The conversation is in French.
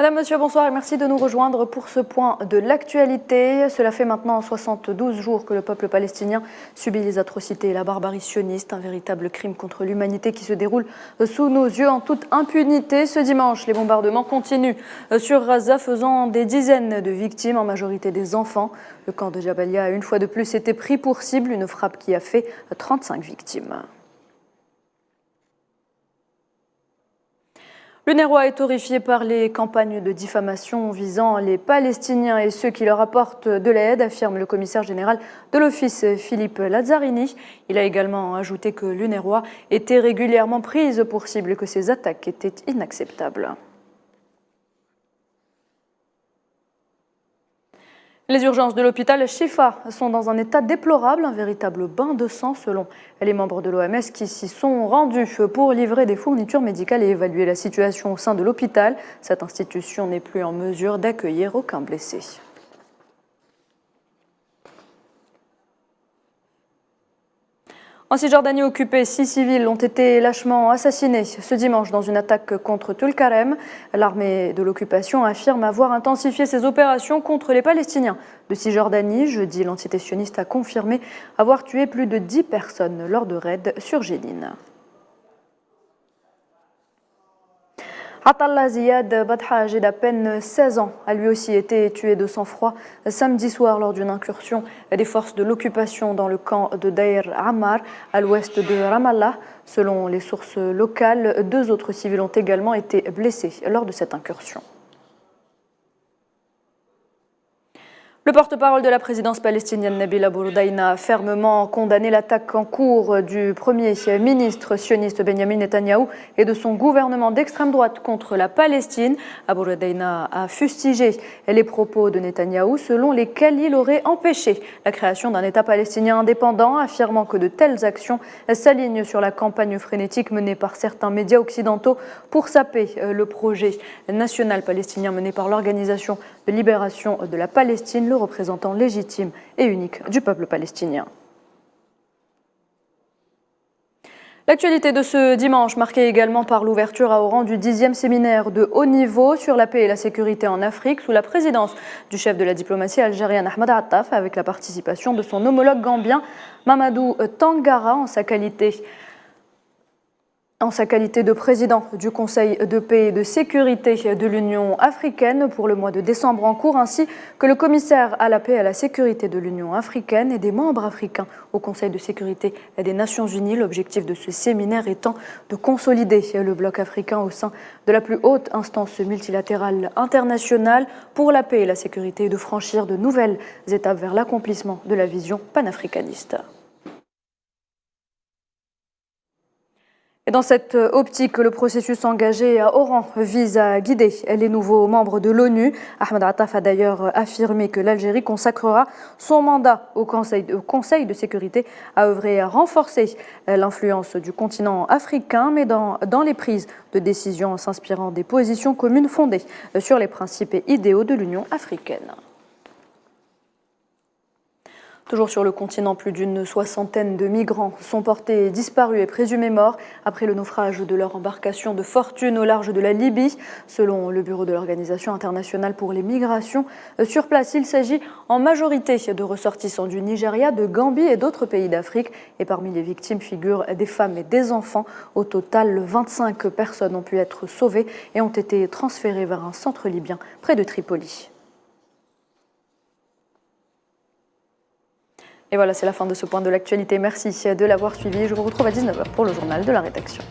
Madame, Monsieur, bonsoir et merci de nous rejoindre pour ce point de l'actualité. Cela fait maintenant 72 jours que le peuple palestinien subit les atrocités et la barbarie sioniste, un véritable crime contre l'humanité qui se déroule sous nos yeux en toute impunité. Ce dimanche, les bombardements continuent sur Gaza, faisant des dizaines de victimes, en majorité des enfants. Le camp de Jabalia a une fois de plus été pris pour cible, une frappe qui a fait 35 victimes. L'UNRWA est horrifié par les campagnes de diffamation visant les Palestiniens et ceux qui leur apportent de l'aide, affirme le commissaire général de l'Office Philippe Lazzarini. Il a également ajouté que l'UNRWA était régulièrement prise pour cible et que ces attaques étaient inacceptables. Les urgences de l'hôpital Shifa sont dans un état déplorable, un véritable bain de sang selon les membres de l'OMS qui s'y sont rendus pour livrer des fournitures médicales et évaluer la situation au sein de l'hôpital. Cette institution n'est plus en mesure d'accueillir aucun blessé. En Cisjordanie occupée, 6 civils ont été lâchement assassinés ce dimanche dans une attaque contre Tulkarem. L'armée de l'occupation affirme avoir intensifié ses opérations contre les Palestiniens de Cisjordanie. Jeudi, l'entité sioniste a confirmé avoir tué plus de 10 personnes lors de raids sur Jénine. Atallah Ziad Badha, âgé d'à peine 16 ans, a lui aussi été tué de sang-froid samedi soir lors d'une incursion des forces de l'occupation dans le camp de Deir Ammar, à l'ouest de Ramallah. Selon les sources locales, 2 autres civils ont également été blessés lors de cette incursion. Le porte-parole de la présidence palestinienne, Nabil Abu Rudaina, a fermement condamné l'attaque en cours du premier ministre sioniste Benjamin Netanyahou et de son gouvernement d'extrême droite contre la Palestine. Abu Rudaina a fustigé les propos de Netanyahou selon lesquels il aurait empêché la création d'un État palestinien indépendant, affirmant que de telles actions s'alignent sur la campagne frénétique menée par certains médias occidentaux pour saper le projet national palestinien mené par l'Organisation de libération de la Palestine, le représentant légitime et unique du peuple palestinien. L'actualité de ce dimanche, marquée également par l'ouverture à Oran du 10e séminaire de haut niveau sur la paix et la sécurité en Afrique, sous la présidence du chef de la diplomatie algérienne Ahmed Attaf, avec la participation de son homologue gambien Mamadou Tangara en sa qualité de président du Conseil de paix et de sécurité de l'Union africaine pour le mois de décembre en cours, ainsi que le commissaire à la paix et à la sécurité de l'Union africaine et des membres africains au Conseil de sécurité des Nations Unies. L'objectif de ce séminaire étant de consolider le bloc africain au sein de la plus haute instance multilatérale internationale pour la paix et la sécurité et de franchir de nouvelles étapes vers l'accomplissement de la vision panafricaniste. Et dans cette optique, le processus engagé à Oran vise à guider les nouveaux membres de l'ONU. Ahmed Attaf a d'ailleurs affirmé que l'Algérie consacrera son mandat au Conseil de sécurité à œuvrer à renforcer l'influence du continent africain, mais dans les prises de décision en s'inspirant des positions communes fondées sur les principes et idéaux de l'Union africaine. Toujours sur le continent, plus d'une soixantaine de migrants sont portés disparus et présumés morts après le naufrage de leur embarcation de fortune au large de la Libye. Selon le bureau de l'Organisation internationale pour les migrations, sur place, il s'agit en majorité de ressortissants du Nigeria, de Gambie et d'autres pays d'Afrique. Et parmi les victimes figurent des femmes et des enfants. Au total, 25 personnes ont pu être sauvées et ont été transférées vers un centre libyen près de Tripoli. Et voilà, c'est la fin de ce point de l'actualité. Merci de l'avoir suivi. Je vous retrouve à 19h pour le journal de la rédaction.